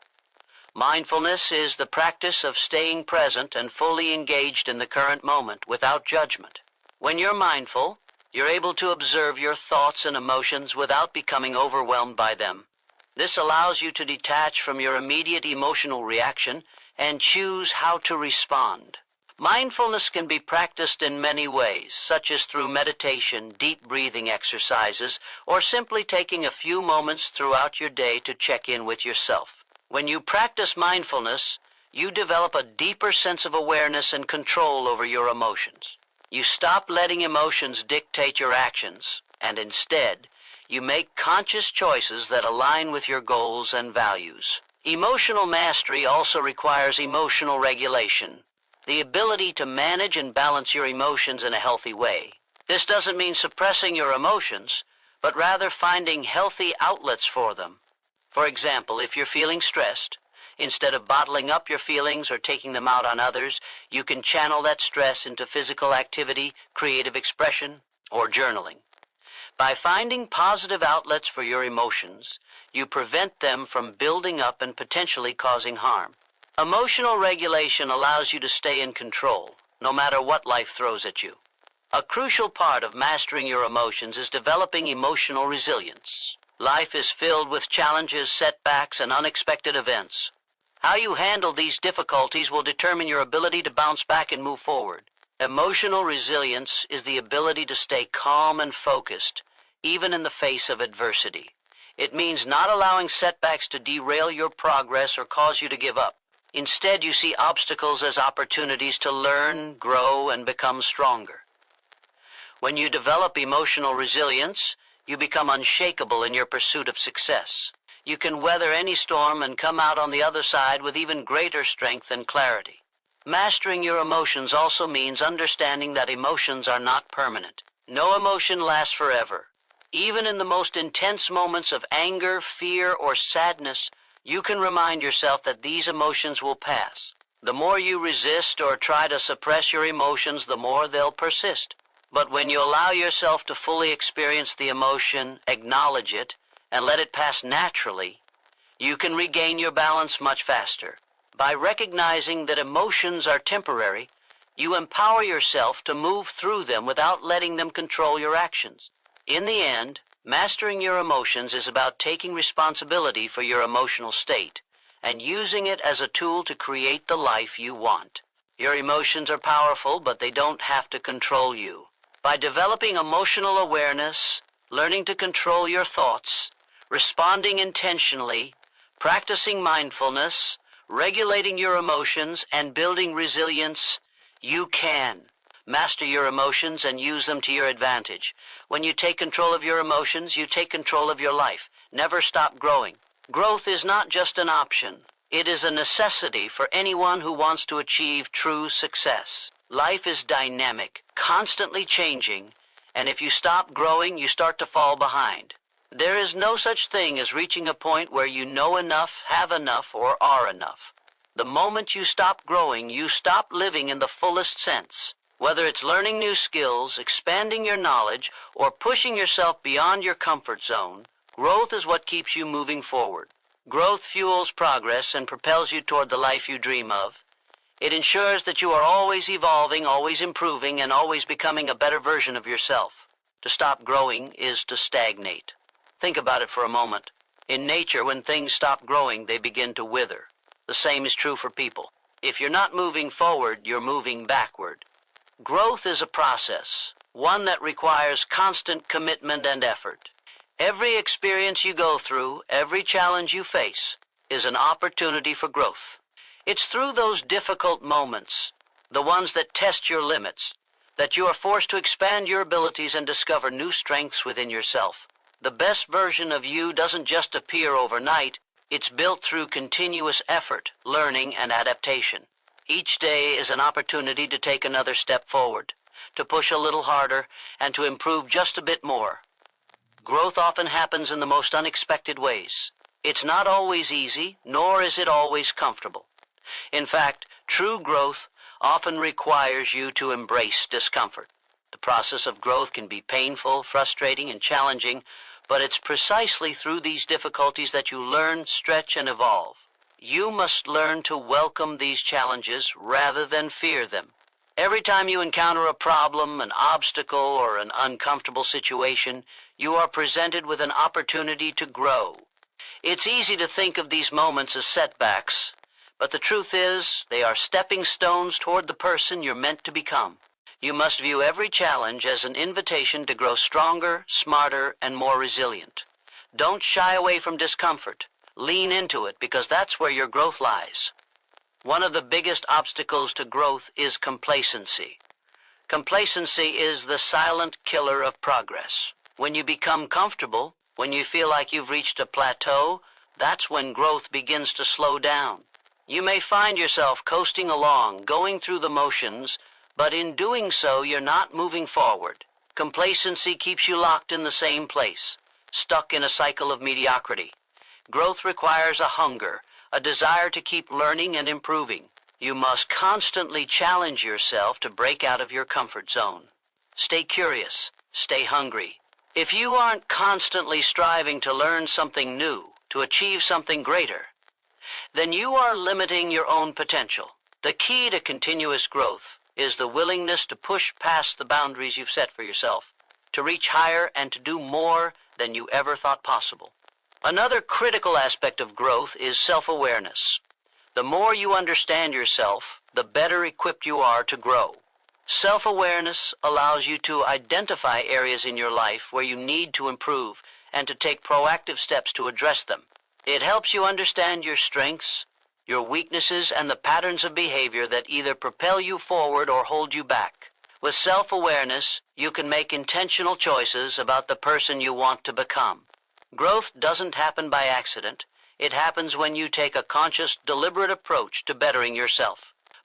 S1: Mindfulness is the practice of staying present and fully engaged in the current moment without judgment. When you're mindful, you're able to observe your thoughts and emotions without becoming overwhelmed by them. This allows you to detach from your immediate emotional reaction and choose how to respond. Mindfulness can be practiced in many ways, such as through meditation, deep breathing exercises, or simply taking a few moments throughout your day to check in with yourself. When you practice mindfulness, you develop a deeper sense of awareness and control over your emotions. You stop letting emotions dictate your actions, and instead, you make conscious choices that align with your goals and values. Emotional mastery also requires emotional regulation. the ability to manage and balance your emotions in a healthy way. This doesn't mean suppressing your emotions, but rather finding healthy outlets for them. For example, if you're feeling stressed, instead of bottling up your feelings or taking them out on others, you can channel that stress into physical activity, creative expression, or journaling. By finding positive outlets for your emotions, you prevent them from building up and potentially causing harm. Emotional regulation allows you to stay in control, no matter what life throws at you. A crucial part of mastering your emotions is developing emotional resilience. Life is filled with challenges, setbacks, and unexpected events. How you handle these difficulties will determine your ability to bounce back and move forward. Emotional resilience is the ability to stay calm and focused, even in the face of adversity. It means not allowing setbacks to derail your progress or cause you to give up. Instead, you see obstacles as opportunities to learn, grow, and become stronger. When you develop emotional resilience, you become unshakable in your pursuit of success. You can weather any storm and come out on the other side with even greater strength and clarity. Mastering your emotions also means understanding that emotions are not permanent. No emotion lasts forever. Even in the most intense moments of anger, fear, or sadness, you can remind yourself that these emotions will pass. The more you resist or try to suppress your emotions, the more they'll persist. But when you allow yourself to fully experience the emotion, acknowledge it, and let it pass naturally, you can regain your balance much faster. By recognizing that emotions are temporary, you empower yourself to move through them without letting them control your actions. In the end, mastering your emotions is about taking responsibility for your emotional state and using it as a tool to create the life you want. Your emotions are powerful, but they don't have to control you. By developing emotional awareness, learning to control your thoughts, responding intentionally, practicing mindfulness, regulating your emotions, and building resilience, you can master your emotions and use them to your advantage. When you take control of your emotions, you take control of your life. Never stop growing. Growth is not just an option. It is a necessity for anyone who wants to achieve true success. Life is dynamic, constantly changing, and if you stop growing, you start to fall behind. There is no such thing as reaching a point where you know enough, have enough, or are enough. The moment you stop growing, you stop living in the fullest sense. Whether it's learning new skills, expanding your knowledge, or pushing yourself beyond your comfort zone, growth is what keeps you moving forward. Growth fuels progress and propels you toward the life you dream of. It ensures that you are always evolving, always improving, and always becoming a better version of yourself. To stop growing is to stagnate. Think about it for a moment. In nature, when things stop growing, they begin to wither. The same is true for people. If you're not moving forward, you're moving backward. Growth is a process, one that requires constant commitment and effort. Every experience you go through, every challenge you face, is an opportunity for growth. It's through those difficult moments, the ones that test your limits, that you are forced to expand your abilities and discover new strengths within yourself. The best version of you doesn't just appear overnight, it's built through continuous effort, learning, and adaptation. Each day is an opportunity to take another step forward, to push a little harder, and to improve just a bit more. Growth often happens in the most unexpected ways. It's not always easy, nor is it always comfortable. In fact, true growth often requires you to embrace discomfort. The process of growth can be painful, frustrating, and challenging, but it's precisely through these difficulties that you learn, stretch, and evolve. You must learn to welcome these challenges rather than fear them. Every time you encounter a problem, an obstacle, or an uncomfortable situation, you are presented with an opportunity to grow. It's easy to think of these moments as setbacks, but the truth is, they are stepping stones toward the person you're meant to become. You must view every challenge as an invitation to grow stronger, smarter, and more resilient. Don't shy away from discomfort. Lean into it, because that's where your growth lies. One of the biggest obstacles to growth is complacency. Complacency is the silent killer of progress. When you become comfortable, when you feel like you've reached a plateau, that's when growth begins to slow down. You may find yourself coasting along, going through the motions, but in doing so, you're not moving forward. Complacency keeps you locked in the same place, stuck in a cycle of mediocrity. Growth requires a hunger, a desire to keep learning and improving. You must constantly challenge yourself to break out of your comfort zone. Stay curious, stay hungry. If you aren't constantly striving to learn something new, to achieve something greater, then you are limiting your own potential. The key to continuous growth is the willingness to push past the boundaries you've set for yourself, to reach higher and to do more than you ever thought possible. Another critical aspect of growth is self-awareness. The more you understand yourself, the better equipped you are to grow. Self-awareness allows you to identify areas in your life where you need to improve and to take proactive steps to address them. It helps you understand your strengths, your weaknesses, and the patterns of behavior that either propel you forward or hold you back. With self-awareness, you can make intentional choices about the person you want to become. Growth doesn't happen by accident. It happens when you take a conscious, deliberate approach to bettering yourself.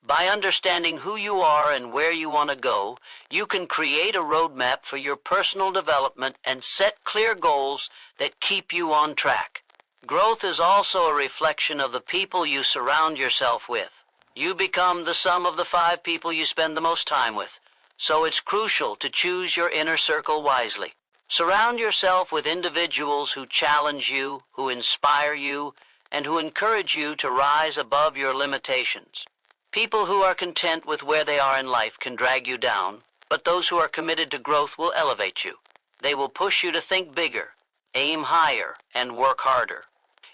S1: By understanding who you are and where you want to go, you can create a roadmap for your personal development and set clear goals that keep you on track. Growth is also a reflection of the people you surround yourself with. You become the sum of the 5 people you spend the most time with, so it's crucial to choose your inner circle wisely. Surround yourself with individuals who challenge you, who inspire you, and who encourage you to rise above your limitations. People who are content with where they are in life can drag you down, but those who are committed to growth will elevate you. They will push you to think bigger, aim higher, and work harder.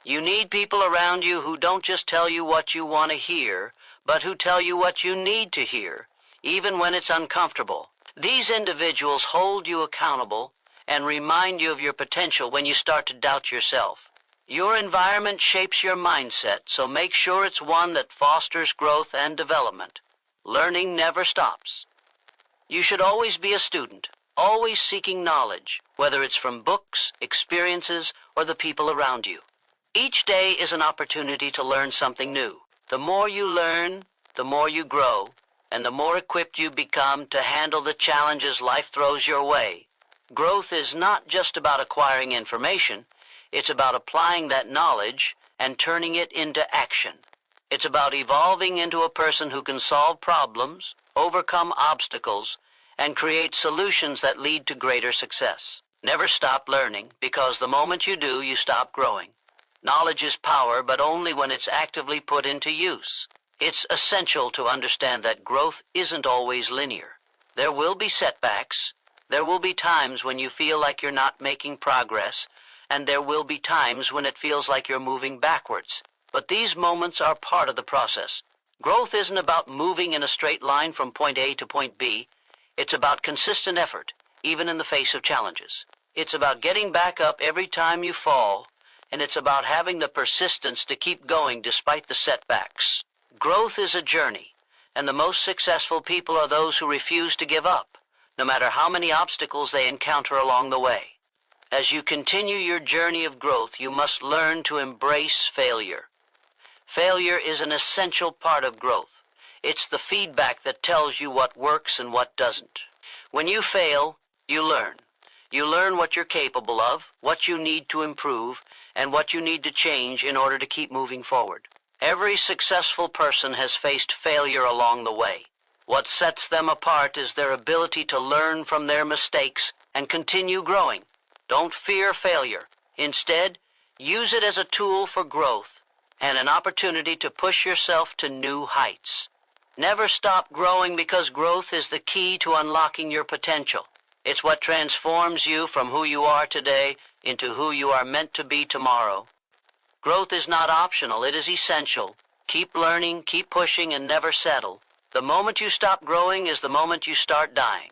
S1: You need people around you who don't just tell you what you want to hear, but who tell you what you need to hear, even when it's uncomfortable. These individuals hold you accountable and remind you of your potential when you start to doubt yourself. Your environment shapes your mindset, so make sure it's one that fosters growth and development. Learning never stops. You should always be a student, always seeking knowledge, whether it's from books, experiences, or the people around you. Each day is an opportunity to learn something new. The more you learn, the more you grow, and the more equipped you become to handle the challenges life throws your way. Growth is not just about acquiring information. It's about applying that knowledge and turning it into action. It's about evolving into a person who can solve problems, overcome obstacles, and create solutions that lead to greater success. Never stop learning, because the moment you do, you stop growing. Knowledge is power, but only when it's actively put into use. It's essential to understand that growth isn't always linear. There will be setbacks. There will be times when you feel like you're not making progress, and there will be times when it feels like you're moving backwards. But these moments are part of the process. Growth isn't about moving in a straight line from point A to point B. It's about consistent effort, even in the face of challenges. It's about getting back up every time you fall, and it's about having the persistence to keep going despite the setbacks. Growth is a journey, and the most successful people are those who refuse to give up, no matter how many obstacles they encounter along the way. As you continue your journey of growth, you must learn to embrace failure. Failure is an essential part of growth. It's the feedback that tells you what works and what doesn't. When you fail, you learn. You learn what you're capable of, what you need to improve, and what you need to change in order to keep moving forward. Every successful person has faced failure along the way. What sets them apart is their ability to learn from their mistakes and continue growing. Don't fear failure. Instead, use it as a tool for growth and an opportunity to push yourself to new heights. Never stop growing, because growth is the key to unlocking your potential. It's what transforms you from who you are today into who you are meant to be tomorrow. Growth is not optional, it is essential. Keep learning, keep pushing, and never settle. The moment you stop growing is the moment you start dying.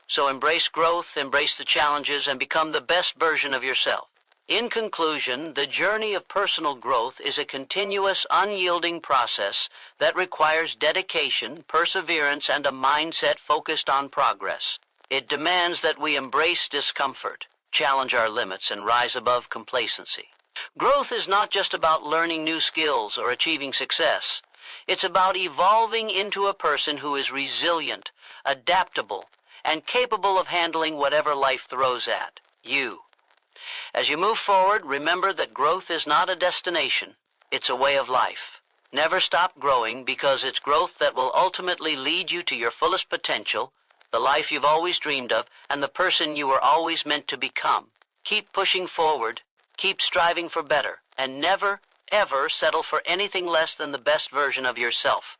S1: So embrace growth, embrace the challenges, and become the best version of yourself. In conclusion, the journey of personal growth is a continuous, unyielding process that requires dedication, perseverance, and a mindset focused on progress. It demands that we embrace discomfort, challenge our limits, and rise above complacency. Growth is not just about learning new skills or achieving success. It's about evolving into a person who is resilient, adaptable, and capable of handling whatever life throws at you. As you move forward, remember that growth is not a destination. It's a way of life. Never stop growing, because it's growth that will ultimately lead you to your fullest potential, the life you've always dreamed of, and the person you were always meant to become. Keep pushing forward, keep striving for better, and never, ever settle for anything less than the best version of yourself.